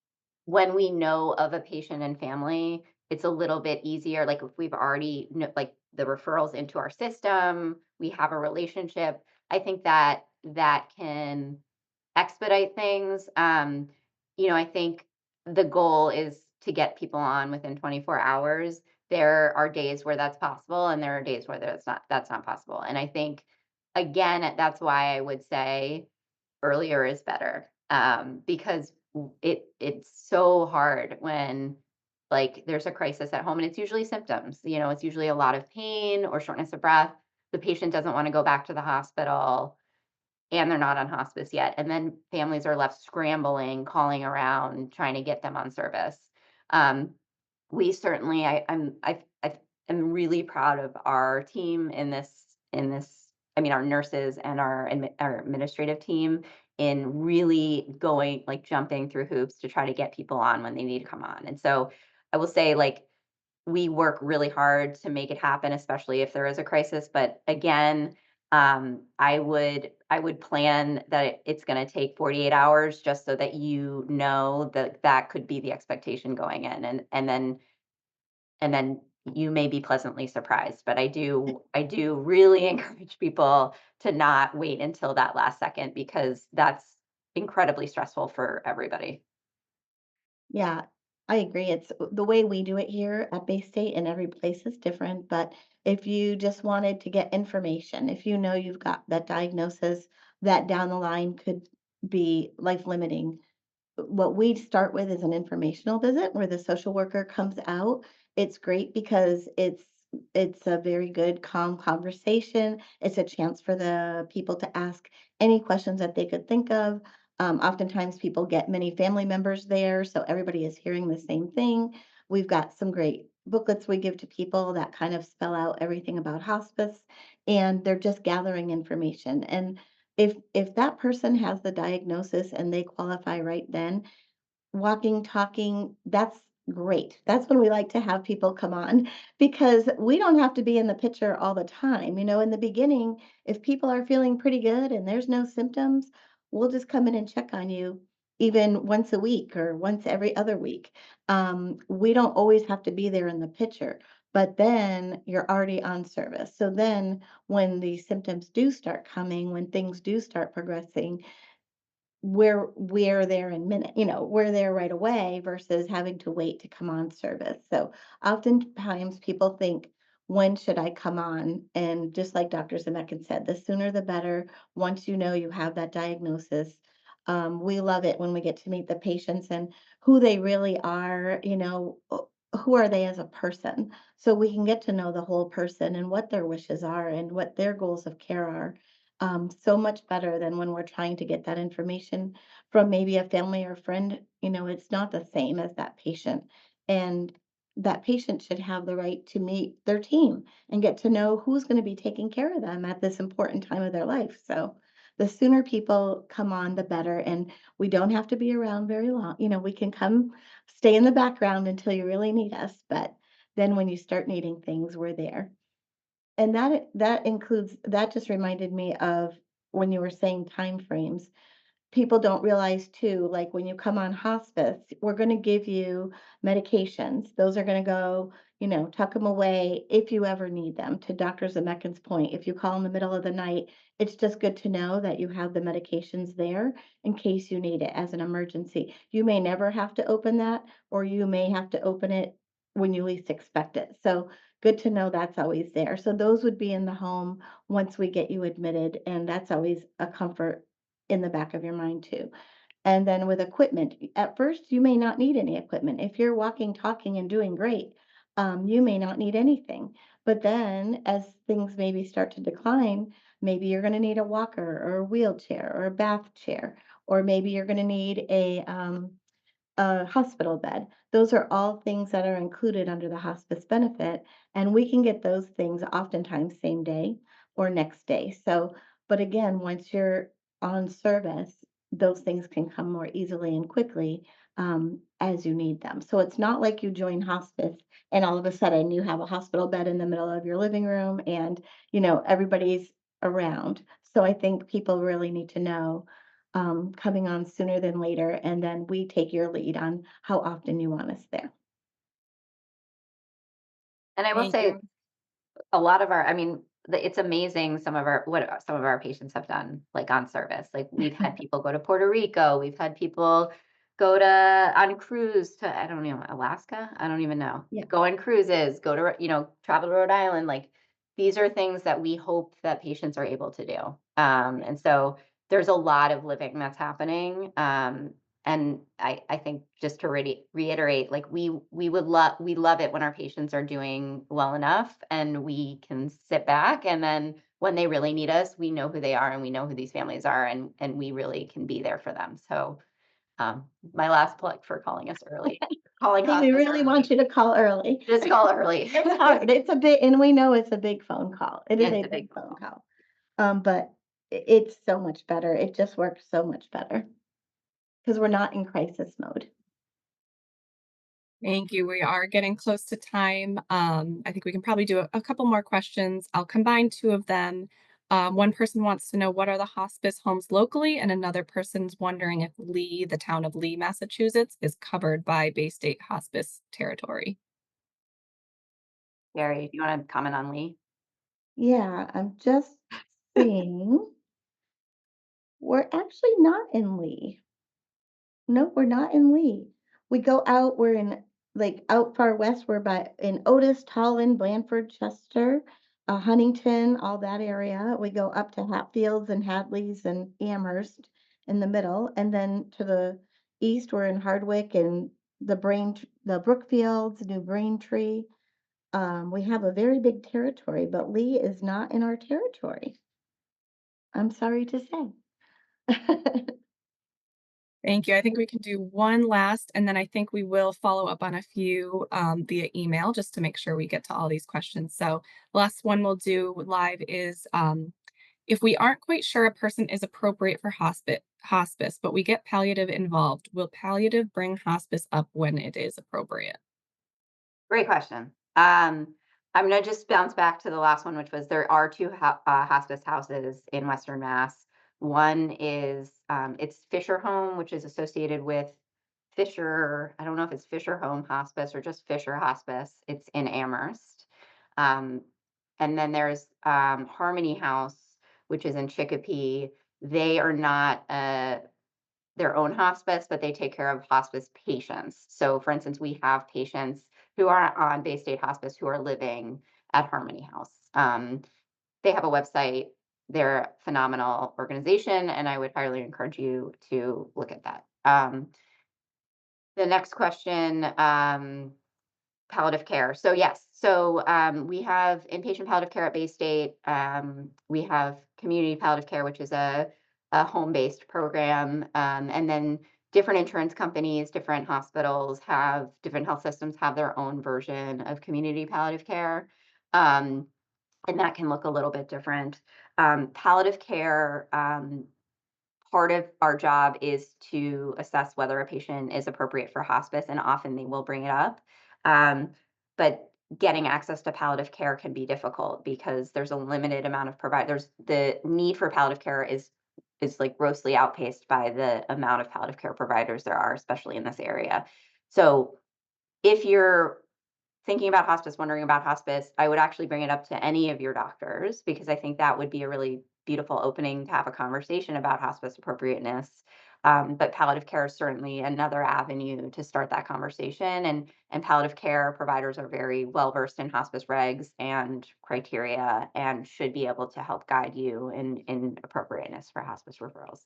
when we know of a patient and family, it's a little bit easier. Like if we've already like the referrals into our system, we have a relationship. I think that that can expedite things. I think the goal is to get people on within 24 hours. There are days where that's possible, and there are days where that's not possible. And I think again, that's why I would say earlier is better, because it's so hard when like there's a crisis at home, and it's usually symptoms. It's usually a lot of pain or shortness of breath. The patient doesn't want to go back to the hospital, and they're not on hospice yet. And then families are left scrambling, calling around, trying to get them on service. Um, we certainly, I am really proud of our team in this. I mean, our nurses and our administrative team in really going like jumping through hoops to try to get people on when they need to come on. And so I will say, like, we work really hard to make it happen, especially if there is a crisis. But again, I would plan that it's going to take 48 hours just so that that that could be the expectation going in, and then you may be pleasantly surprised. But I do really encourage people to not wait until that last second, because that's incredibly stressful for everybody. Yeah, I agree. It's the way we do it here at Bay State, and every place is different. But if you just wanted to get information, if you know you've got that diagnosis that down the line could be life limiting, what we start with is an informational visit where the social worker comes out. It's great because it's a very good calm conversation. It's a chance for the people to ask any questions that they could think of. Oftentimes people get many family members there, so everybody is hearing the same thing. We've got some great booklets we give to people that kind of spell out everything about hospice, and they're just gathering information. And if that person has the diagnosis and they qualify right then, walking, talking, that's great. That's when we like to have people come on because we don't have to be in the picture all the time. In the beginning, if people are feeling pretty good and there's no symptoms, we'll just come in and check on you even once a week or once every other week. We don't always have to be there in the picture, but then you're already on service. So then when the symptoms do start coming, when things do start progressing, we're there in we're there right away versus having to wait to come on service. So oftentimes people think, when should I come on? And just like Dr. Zametkin said, the sooner the better. Once you know you have that diagnosis, we love it when we get to meet the patients and who they really are, who are they as a person, so we can get to know the whole person and what their wishes are and what their goals of care are. So much better than when we're trying to get that information from maybe a family or friend. It's not the same as that patient. And that patient should have the right to meet their team and get to know who's going to be taking care of them at this important time of their life. So the sooner people come on, the better. And we don't have to be around very long. We can come stay in the background until you really need us. But then when you start needing things, we're there. And that just reminded me of when you were saying time frames. People don't realize too, like when you come on hospice, we're going to give you medications. Those are going to go, tuck them away if you ever need them. To Dr. Zemeckis' point, if you call in the middle of the night, it's just good to know that you have the medications there in case you need it as an emergency. You may never have to open that, or you may have to open it when you least expect it. So good to know that's always there. So those would be in the home once we get you admitted, and that's always a comfort in the back of your mind too. And then with equipment, at first, you may not need any equipment. If you're walking, talking, and doing great, you may not need anything. But then, as things maybe start to decline, maybe you're going to need a walker or a wheelchair or a bath chair, or maybe you're going to need a hospital bed. Those are all things that are included under the hospice benefit, and we can get those things oftentimes same day or next day. So, but again, once you're on service, those things can come more easily and quickly as you need them. So it's not like you join hospice and all of a sudden you have a hospital bed in the middle of your living room and everybody's around. So I think people really need to know coming on sooner than later, and then we take your lead on how often you want us there. And I will Thank say you. a lot of our, I mean, it's amazing some of our what some of our patients have done, like, on service. Like, we've had people go to Puerto Rico, we've had people go to on cruise to, I don't know, Alaska? I don't even know. Yeah. Go on cruises, go to, travel to Rhode Island, like, these are things that we hope that patients are able to do. And so there's a lot of living that's happening, and I think just to reiterate, like, we love it when our patients are doing well enough and we can sit back, and then when they really need us, we know who they are and we know who these families are, and we really can be there for them. So, my last plug for calling us early, calling Hey, we hospice really want early. you to call early. Just call early. It's hard. It's a big, and we know it's a big phone call. It is It's a a big big phone phone call. call. But it's so much better. It just works so much better because we're not in crisis mode. Thank you. We are getting close to time. I think we can probably do a couple more questions. I'll combine two of them. One person wants to know what are the hospice homes locally, and another person's wondering if Lee, the town of Lee, Massachusetts, is covered by Baystate Hospice territory. Gary, do you want to comment on Lee? Yeah, I'm just seeing. We're actually not in Lee. No, we're not in Lee. We go out, we're in like out far west, we're by in Otis, Tolland, Blandford, Chester, Huntington, all that area. We go up to Hatfields and Hadleys and Amherst in the middle. And then to the east, we're in Hardwick and the Brookfields, New Braintree. We have a very big territory, but Lee is not in our territory. I'm sorry to say. Thank you. I think we can do one last, and then I think we will follow up on a few via email just to make sure we get to all these questions. So, last one we'll do live is if we aren't quite sure a person is appropriate for hospice, but we get palliative involved, will palliative bring hospice up when it is appropriate? Great question. I'm gonna just bounce back to the last one, which was there are two hospice houses in Western Mass. One is it's Fisher Home, which is associated with Fisher. I don't know if it's Fisher Home Hospice or just Fisher Hospice. It's in Amherst. Um, and then there's Harmony House, which is in Chicopee. They are not their own hospice, but they take care of hospice patients. So, for instance, we have patients who are on Baystate Hospice who are living at Harmony House. They have a website. They're a phenomenal organization, and I would highly encourage you to look at that. The next question, palliative care. So yes, so we have inpatient palliative care at Baystate. We have community palliative care, which is a home-based program, and then different insurance companies, different hospitals have different health systems have their own version of community palliative care, and that can look a little bit different. Palliative care. Part of our job is to assess whether a patient is appropriate for hospice, and often they will bring it up. Um, but getting access to palliative care can be difficult because there's a limited amount of providers. The need for palliative care is like grossly outpaced by the amount of palliative care providers there are, especially in this area. So if you're thinking about hospice, wondering about hospice, I would actually bring it up to any of your doctors because I think that would be a really beautiful opening to have a conversation about hospice appropriateness. But palliative care is certainly another avenue to start that conversation. And palliative care providers are very well versed in hospice regs and criteria and should be able to help guide you in appropriateness for hospice referrals.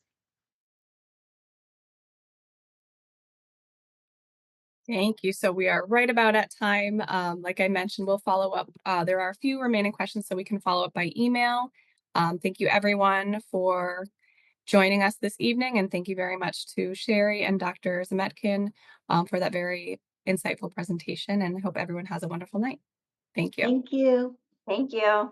Thank you. So we are right about at time. Like I mentioned, we'll follow up. There are a few remaining questions, so we can follow up by email. Thank you, everyone, for joining us this evening, and thank you very much to Sherri and Dr. Zametkin for that very insightful presentation. And I hope everyone has a wonderful night. Thank you. Thank you. Thank you.